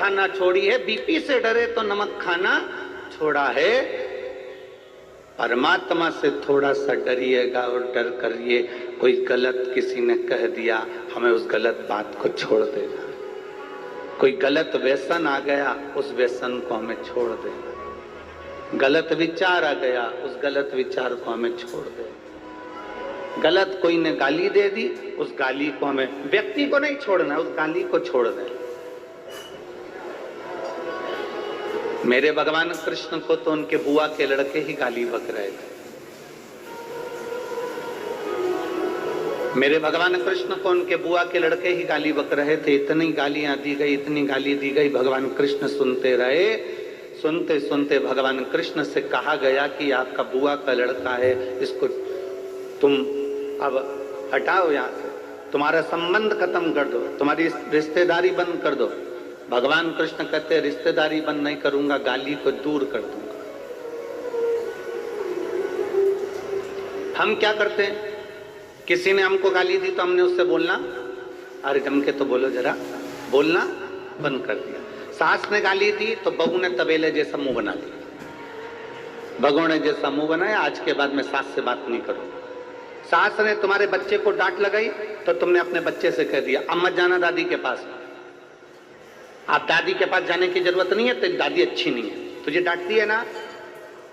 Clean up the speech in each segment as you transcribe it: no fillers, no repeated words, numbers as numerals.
खाना छोड़ी है, बीपी से डरे तो नमक खाना छोड़ा है। परमात्मा से थोड़ा सा डरिएगा और डर करिए, कोई गलत किसी ने कह दिया, हमें उस गलत बात को छोड़ देना। कोई गलत व्यसन आ गया, उस व्यसन को हमें छोड़ देना। गलत विचार आ गया, उस गलत विचार को हमें छोड़ देना। गलत कोई ने गाली दे दी, उस गाली को हमें, व्यक्ति को नहीं छोड़ना, उस गाली को छोड़ देना। मेरे भगवान कृष्ण को तो उनके बुआ के लड़के ही गाली बक रहे थे। मेरे भगवान कृष्ण को उनके बुआ के लड़के ही गाली बक रहे थे। इतनी गालियां दी गई, इतनी गाली दी गई, भगवान कृष्ण सुनते रहे। सुनते सुनते भगवान कृष्ण से कहा गया कि आपका बुआ का लड़का है, इसको तुम अब हटाओ यहाँ से, तुम्हारा संबंध खत्म कर दो, तुम्हारी रिश्तेदारी बंद कर दो। भगवान कृष्ण कहते रिश्तेदारी बंद नहीं करूंगा, गाली को दूर कर दूंगा। हम क्या करते हैं, किसी ने हमको गाली दी तो हमने उससे बोलना, अरे जम के तो बोलो जरा, बोलना बंद कर दिया। सास ने गाली दी तो बहू ने तबेले जैसा मुंह बना लिया, बगों ने जैसा मुंह बनाया, आज के बाद मैं सास से बात नहीं करूंगा। सास ने तुम्हारे बच्चे को डांट लगाई तो तुमने अपने बच्चे से कह दिया अब मत जाना दादी के पास। आप दादी के पास जाने की जरूरत नहीं है, तेरी दादी अच्छी नहीं है, तुझे डांटती है ना,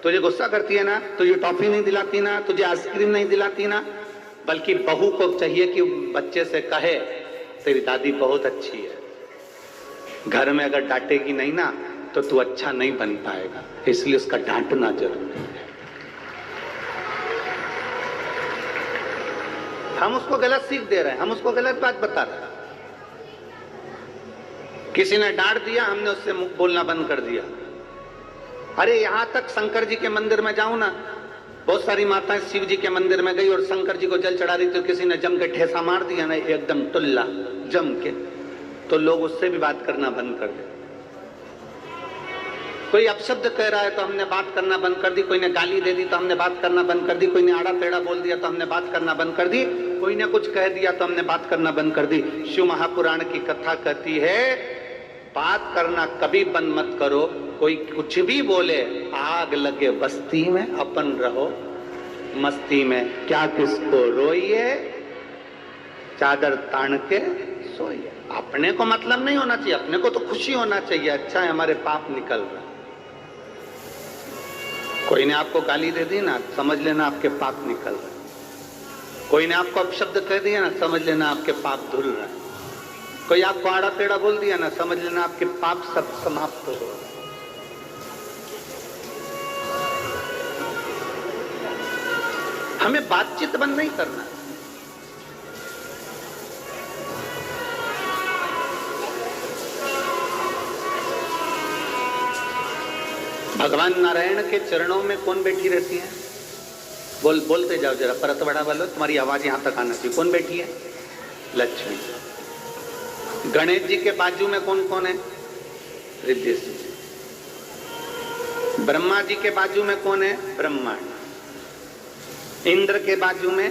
तुझे गुस्सा करती है ना, तुझे टॉफी नहीं दिलाती ना, तुझे आइसक्रीम नहीं दिलाती ना। बल्कि बहू को चाहिए कि बच्चे से कहे तेरी दादी बहुत अच्छी है। घर में अगर डांटेगी नहीं ना तो तू अच्छा नहीं बन पाएगा, इसलिए उसका डांटना जरूरी है। हम उसको गलत सीख दे रहे हैं, हम उसको गलत बात बता रहे हैं। किसी ने डांट दिया, हमने उससे मुंह बोलना बंद कर दिया। अरे यहां तक शंकर जी के मंदिर में जाऊं ना, बहुत सारी माताएं शिव जी के मंदिर में गई और शंकर जी को जल चढ़ा रही तो किसी ने जम के ठेसा मार दिया ना, एकदम टुल्ला जम के, तो लोग उससे भी बात करना बंद कर दे। कोई अपशब्द कह रहा है तो हमने बात करना बंद कर दी, कोई ने गाली दे दी तो हमने बात करना बंद कर दी, कोई ने आड़ा टेढ़ा बोल दिया तो हमने बात करना बंद कर दी, कोई ने कुछ कह दिया तो हमने बात करना बंद कर दी। शिव महापुराण की कथा कहती है बात करना कभी बंद मत करो। कोई कुछ भी बोले, आग लगे बस्ती में, अपन रहो मस्ती में, क्या किसको रोइए, चादर तान के सोइए। अपने को मतलब नहीं होना चाहिए, अपने को तो खुशी होना चाहिए, अच्छा है हमारे पाप निकल रहा। कोई ने आपको गाली दे दी ना, समझ लेना आपके पाप निकल रहे। कोई ने आपको अपशब्द कह दिया ना, समझ लेना आपके पाप धुल रहे। कोई आपको आड़ा टेढ़ा बोल दिया ना, समझ लेना आपके पाप सब समाप्त हो रहे। हमें बातचीत बंद नहीं करना। भगवान नारायण के चरणों में कौन बैठी रहती है? बोलते जाओ जरा, परत बड़ा बोलो, तुम्हारी आवाज यहां तक आना चाहिए। कौन बैठी है? लक्ष्मी। गणेश जी के बाजू में कौन कौन है? रिद्धि सिद्धि। ब्रह्मा जी के बाजू में कौन है? ब्रह्मा। इंद्र के बाजू में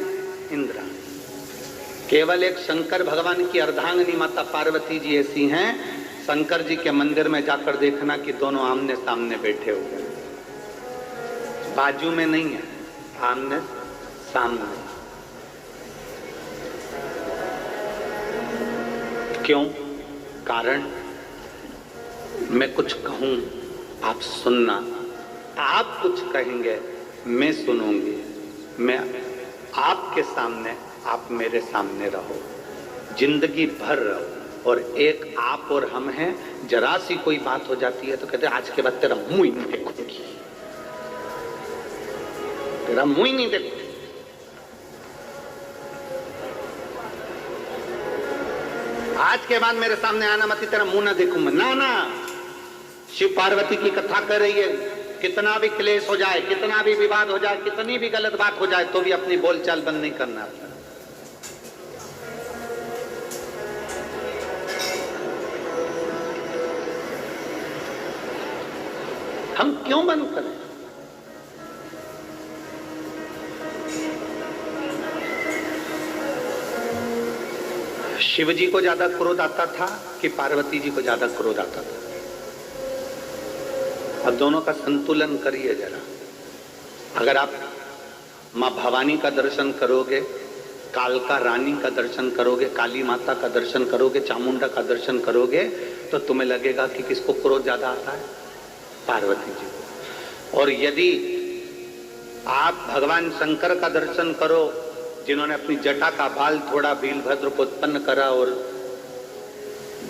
इंद्रा। केवल एक शंकर भगवान की अर्धांगिनी माता पार्वती जी ऐसी हैं, शंकर जी के मंदिर में जाकर देखना कि दोनों आमने सामने बैठे हुए हैं, बाजू में नहीं है, आमने सामने। क्यों? कारण मैं कुछ कहूं आप सुनना, आप कुछ कहेंगे मैं सुनूंगी, मैं आपके सामने, आप मेरे सामने रहो, जिंदगी भर रहो। और एक आप और हम हैं, जरा सी कोई बात हो जाती है तो कहते हैं आज के बाद तेरा मुंह ही नहीं देखूंगी, तेरा मुंह ही नहीं देखूंगी। आज के बाद मेरे सामने आना मत, तेरा मुंह ना देखूंगा। ना ना, शिव पार्वती की कथा कर रही है, कितना भी क्लेश हो जाए, कितना भी विवाद हो जाए, कितनी भी गलत बात हो जाए, तो भी अपनी बोलचाल बंद नहीं करना। हम क्यों बंद करें? शिव जी को ज्यादा क्रोध आता था कि पार्वती जी को ज्यादा क्रोध आता था? अब दोनों का संतुलन करिए जरा। अगर आप माँ भवानी का दर्शन करोगे, कालका रानी का दर्शन करोगे, काली माता का दर्शन करोगे, चामुंडा का दर्शन करोगे, तो तुम्हें लगेगा कि किसको क्रोध ज्यादा आता है? पार्वती जी को। और यदि आप भगवान शंकर का दर्शन करो, जिन्होंने अपनी जटा का बाल थोड़ा वीरभद्र को उत्पन्न करा और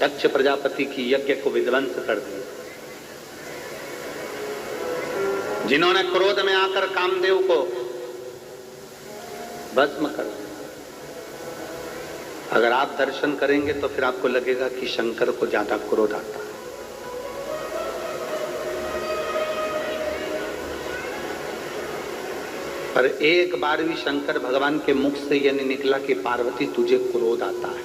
दक्ष प्रजापति की यज्ञ को विध्वंस कर दिया, जिन्होंने क्रोध में आकर कामदेव को भस्म कर दिया, अगर आप दर्शन करेंगे तो फिर आपको लगेगा कि शंकर को ज्यादा क्रोध आता है। पर एक बार भी शंकर भगवान के मुख से यह नहीं निकला कि पार्वती तुझे क्रोध आता है।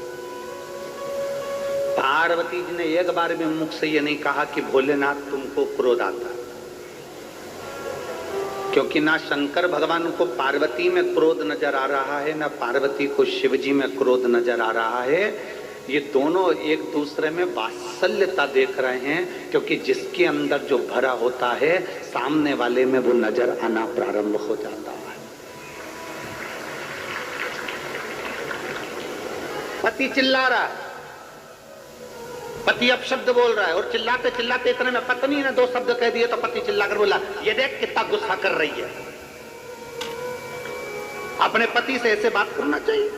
पार्वती जी ने एक बार भी मुख से यह नहीं कहा कि भोलेनाथ तुमको क्रोध आता है, क्योंकि ना शंकर भगवान को पार्वती में क्रोध नजर आ रहा है, ना पार्वती को शिव जी में क्रोध नजर आ रहा है। ये दोनों एक दूसरे में वात्सल्यता देख रहे हैं, क्योंकि जिसके अंदर जो भरा होता है सामने वाले में वो नजर आना प्रारंभ हो जाता है। पति चिल्ला रहा है, पति अपशब्द बोल रहा है, और चिल्लाते चिल्लाते इतने में पत्नी ने दो शब्द कह दिए तो पति चिल्लाकर बोला, ये देख कितना गुस्सा कर रही है। अपने पति से ऐसे बात करना चाहिए?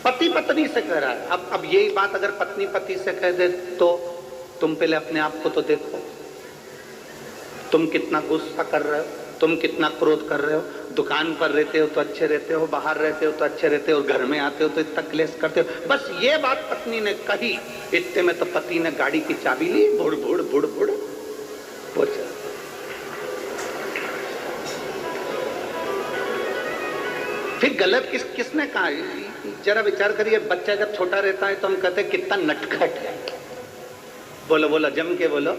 पति पत्नी से कह रहा है। अब यही बात अगर पत्नी पति से कह दे तो तुम पहले अपने आप को तो देखो, तुम कितना गुस्सा कर रहे हो, तुम कितना क्रोध कर रहे हो। दुकान पर रहते हो तो अच्छे रहते हो, बाहर रहते हो तो अच्छे रहते हो, और घर में आते हो तो इतना क्लेश करते हो। बस ये बात पत्नी ने कही, इतने में तो पति ने गाड़ी की चाबी ली, बुड़ बुड़ बुड़ बुड़ पहुंचा। फिर गलत किसने कहा? जरा विचार करिए, बच्चा जब छोटा रहता है तो हम कहते हैं कितना नटखट है। बोलो बोलो, जम के बोलो,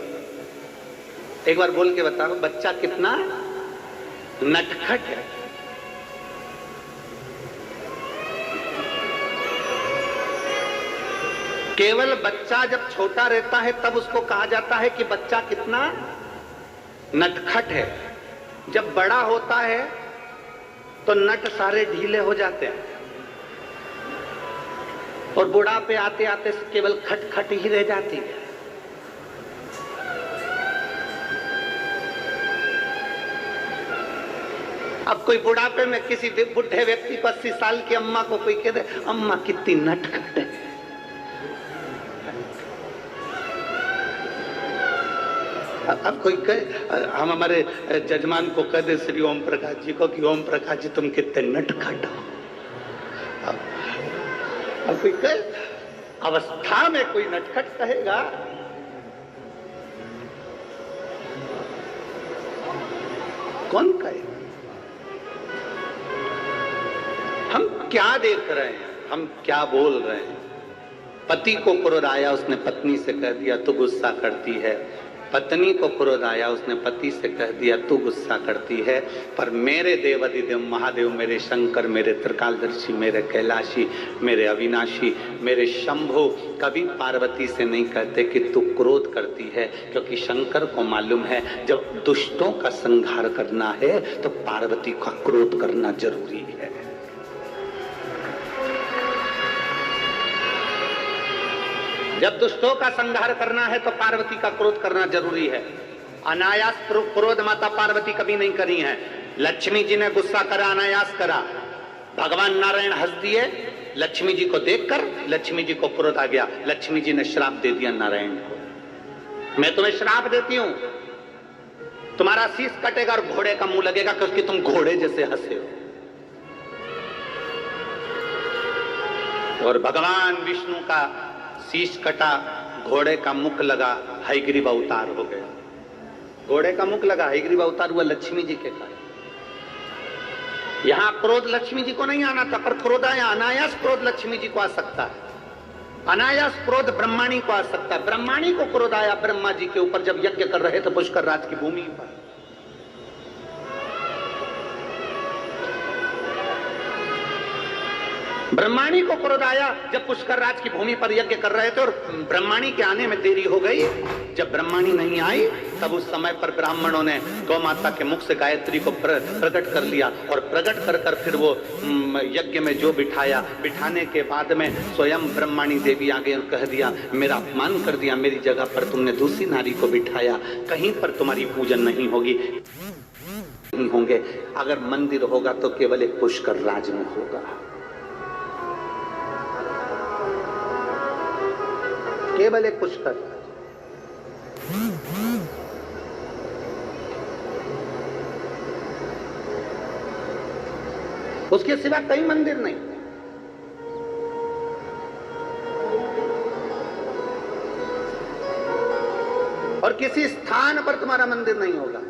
एक बार बोल के बताओ, बच्चा कितना नटखट है। केवल बच्चा जब छोटा रहता है तब उसको कहा जाता है कि बच्चा कितना नटखट है। जब बड़ा होता है तो नट सारे ढीले हो जाते हैं, और बुढ़ापे आते आते केवल खटखट ही रह जाती है। अब कोई बुढ़ापे में किसी बुढ़े व्यक्ति को 80 साल की अम्मा को कोई कह दे, अम्मा कितनी नटखट है, अब कोई कहे, हम हमारे जजमान को कह दे श्री ओम प्रकाश जी को कि ओम प्रकाश जी तुम कितने नटखट हो। अब कोई कहे, अवस्था में कोई नटखट कहेगा? कौन कहे? हम क्या देख रहे हैं, हम क्या बोल रहे हैं? पति को क्रोध आया, उसने पत्नी से कह दिया तू गुस्सा करती है। पत्नी को क्रोध आया, उसने पति से कह दिया तू गुस्सा करती है। पर मेरे देवाधिदेव महादेव, मेरे शंकर, मेरे त्रिकालदर्शी, मेरे कैलाशी, मेरे अविनाशी, मेरे शंभु कभी पार्वती से नहीं कहते कि तू क्रोध करती है, क्योंकि शंकर को मालूम है जब दुष्टों का संहार करना है तो पार्वती का क्रोध करना जरूरी है। जब दुष्टों का संहार करना है तो पार्वती का क्रोध करना जरूरी है। अनायास क्रोध माता पार्वती कभी नहीं करी है। लक्ष्मी जी ने गुस्सा करा, अनायास करा। भगवान नारायण हंस दिए, लक्ष्मी जी को देखकर लक्ष्मी जी को क्रोध आ गया। लक्ष्मी जी ने श्राप दे दिया नारायण को, मैं तुम्हें श्राप देती हूं, तुम्हारा शीश कटेगा और घोड़े का मुंह लगेगा, क्योंकि तुम घोड़े जैसे हंसे हो। और भगवान विष्णु का शीश कटा, घोड़े का मुख लगा, हयग्रीव अवतार हो गया। घोड़े का मुख लगा, हयग्रीव अवतार हुआ लक्ष्मी जी के कारण। यहां क्रोध लक्ष्मी जी को नहीं आना था, पर क्रोध आया। अनायास क्रोध लक्ष्मी जी को आ सकता है, अनायास क्रोध ब्रह्माणी को आ सकता है। ब्रह्माणी को क्रोध आया ब्रह्मा जी के ऊपर जब यज्ञ कर रहे थे पुष्कर राज की भूमि पर। ब्रह्माणी को क्रोध आया जब पुष्कर राज की भूमि पर यज्ञ कर रहे थे और ब्रह्माणी के आने में देरी हो गई। जब ब्रह्माणी नहीं आई तब उस समय पर ब्राह्मणों ने गौ माता के मुख से गायत्री को प्रकट कर लिया और प्रकट कर कर फिर वो यज्ञ में जो बिठाया, बिठाने के बाद में स्वयं ब्रह्माणी देवी आ गई और कह दिया मेरा अपमान कर दिया, मेरी जगह पर तुमने दूसरी नारी को बिठाया, कहीं पर तुम्हारी पूजन नहीं होगी, नहीं होंगे। अगर मंदिर होगा तो केवल एक पुष्कर राज में होगा, केवल एक पुष्कर। उसके सिवा कई मंदिर नहीं। और किसी स्थान पर तुम्हारा मंदिर नहीं होगा।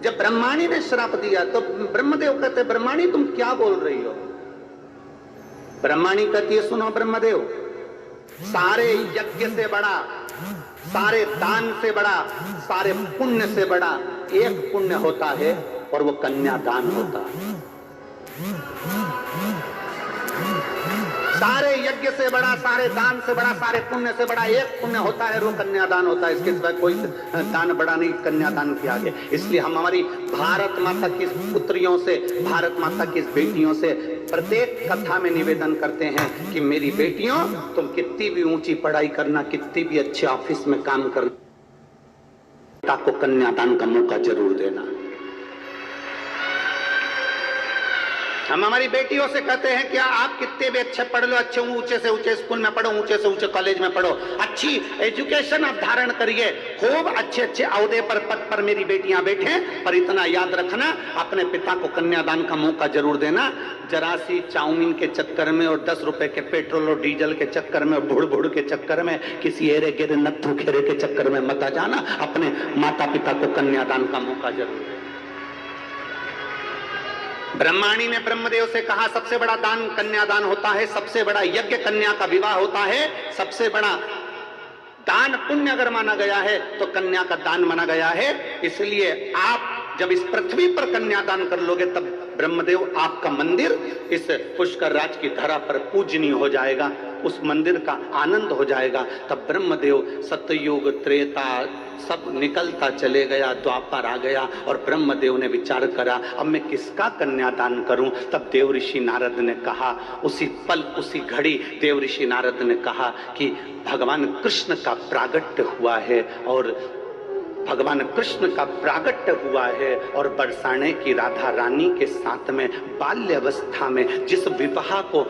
जब ब्रह्माणी ने श्राप दिया तो ब्रह्मदेव कहते ब्रह्माणी तुम क्या बोल रही हो? ब्रह्माणी कहती है सुनो ब्रह्मदेव, सारे यज्ञ से बड़ा, सारे दान से बड़ा, सारे पुण्य से बड़ा एक पुण्य होता है और वो कन्यादान होता है। सारे यज्ञ से बड़ा, सारे दान से बड़ा, सारे पुण्य से बड़ा एक पुण्य होता है, वो कन्यादान होता है। इसके सिवा कोई दान बड़ा नहीं कन्यादान के आगे। इसलिए हम हमारी भारत माता की पुत्रियों से, भारत माता की बेटियों से प्रत्येक कथा में निवेदन करते हैं कि मेरी बेटियों तुम कितनी भी ऊंची पढ़ाई करना, कितनी भी अच्छे ऑफिस में काम करना, को कन्यादान का मौका जरूर देना। हम हमारी बेटियों से कहते हैं कि आप कितने भी अच्छे पढ़ लो, अच्छे ऊंचे से ऊंचे स्कूल में पढ़ो, ऊंचे से ऊंचे कॉलेज में पढ़ो, अच्छी एजुकेशन आप धारण करिए, खूब अच्छे अच्छे अहदे पर, पद पर मेरी बेटियां बैठे, पर इतना याद रखना अपने पिता को कन्यादान का मौका जरूर देना। जरा सी चाउमीन के चक्कर में और 10 रुपए के पेट्रोल और डीजल के चक्कर में, भुड़ भुड़ के चक्कर में, किसी एरे गेरे नत्थु खेरे के चक्कर में मत आ जाना। अपने माता पिता को कन्यादान का मौका जरूर देना। ब्रह्माणी ने ब्रह्मदेव से कहा सबसे बड़ा दान कन्यादान होता है, सबसे बड़ा यज्ञ कन्या का विवाह होता है, सबसे बड़ा दान पुण्य अगर माना गया है तो कन्या का दान माना गया है। इसलिए आप जब इस पृथ्वी पर कन्यादान कर लोगे तब ब्रह्मदेव आपका मंदिर इस पुष्कर राज की धरा पर पूजनीय हो जाएगा, उस मंदिर का आनंद हो जाएगा। तब ब्रह्मदेव सतयुग त्रेता सब निकलता चले गया, द्वापर आ गया और ब्रह्मदेव ने विचार करा अब मैं किसका कन्यादान करूं। तब देव ऋषि नारद ने कहा, उसी पल उसी घड़ी देव ऋषि नारद ने कहा कि भगवान कृष्ण का प्रागट्य हुआ है और भगवान कृष्ण का प्रागट्य हुआ है और बरसाने की राधा रानी के साथ में बाल्य अवस्था में जिस विवाह को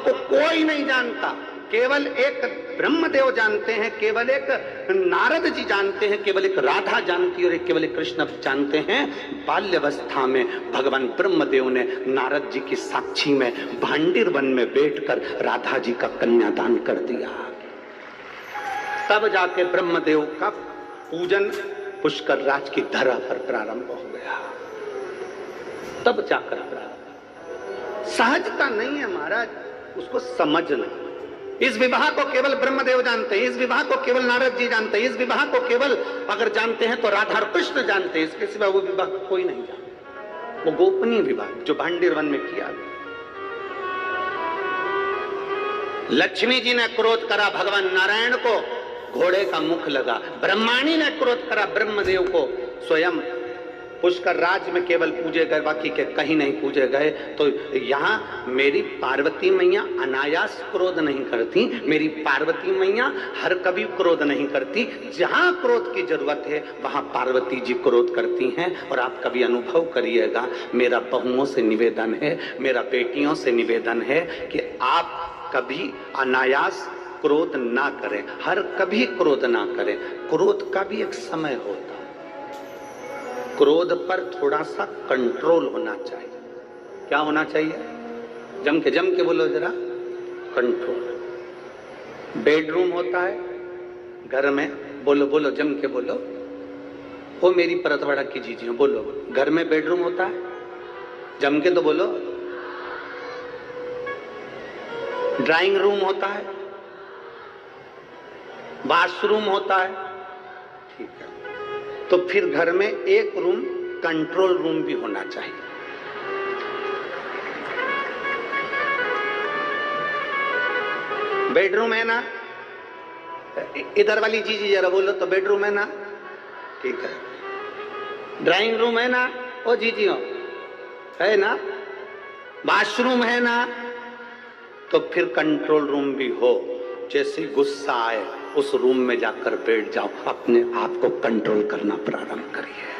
कोई नहीं जानता, केवल एक ब्रह्मदेव जानते हैं, केवल एक नारद जी जानते हैं, केवल एक राधा जानती है और एक केवल एक कृष्ण जानते हैं। बाल्यावस्था में भगवान ब्रह्मदेव ने नारद जी की साक्षी में भांडीर वन में बैठकर राधा जी का कन्यादान कर दिया। तब जाके ब्रह्मदेव का पूजन पुष्कर राज की धरा पर प्रारंभ हो गया। तब जाकर सहजता नहीं है महाराज, उसको समझना। इस विवाह को केवल ब्रह्मदेव जानते हैं, इस विवाह को केवल नारद जी जानते हैं, इस विवाह को केवल अगर जानते हैं तो राधा और कृष्ण जानते हैं, इसके सिवा वो विवाह कोई नहीं जानता। वो गोपनीय विवाह जो भांडीर वन में किया गया। लक्ष्मी जी ने क्रोध करा भगवान नारायण को, घोड़े का मुख लगा। ब्रह्माणी ने क्रोध करा ब्रह्मदेव को, स्वयं पुष्कर राज में केवल पूजे गए, बाकी के कहीं नहीं पूजे गए। तो यहाँ मेरी पार्वती मैया अनायास क्रोध नहीं करती, मेरी पार्वती मैया हर कभी क्रोध नहीं करती। जहाँ क्रोध की जरूरत है वहाँ पार्वती जी क्रोध करती हैं। और आप कभी अनुभव करिएगा, मेरा बहुओं से निवेदन है, मेरा बेटियों से निवेदन है कि आप कभी अनायास क्रोध ना करें, हर कभी क्रोध ना करें। क्रोध का भी एक समय होता है, क्रोध पर थोड़ा सा कंट्रोल होना चाहिए। क्या होना चाहिए? जम के बोलो जरा, कंट्रोल। बेडरूम होता है घर में, बोलो जम के बोलो, वो मेरी परतवाड़ा की जीजियों बोलो, घर में बेडरूम होता है, जम के तो बोलो। ड्राइंग रूम होता है, वॉशरूम होता है, ठीक है। तो फिर घर में एक रूम कंट्रोल रूम भी होना चाहिए। बेडरूम है ना? इधर वाली जीजी जरा बोलो तो, बेडरूम है ना? ठीक है। ड्राइंग रूम है ना? ओ जीजी हो, है ना? वॉशरूम है ना? तो फिर कंट्रोल रूम भी हो। जैसे गुस्सा आए उस रूम में जाकर बैठ जाओ, अपने आप को कंट्रोल करना प्रारंभ करिए।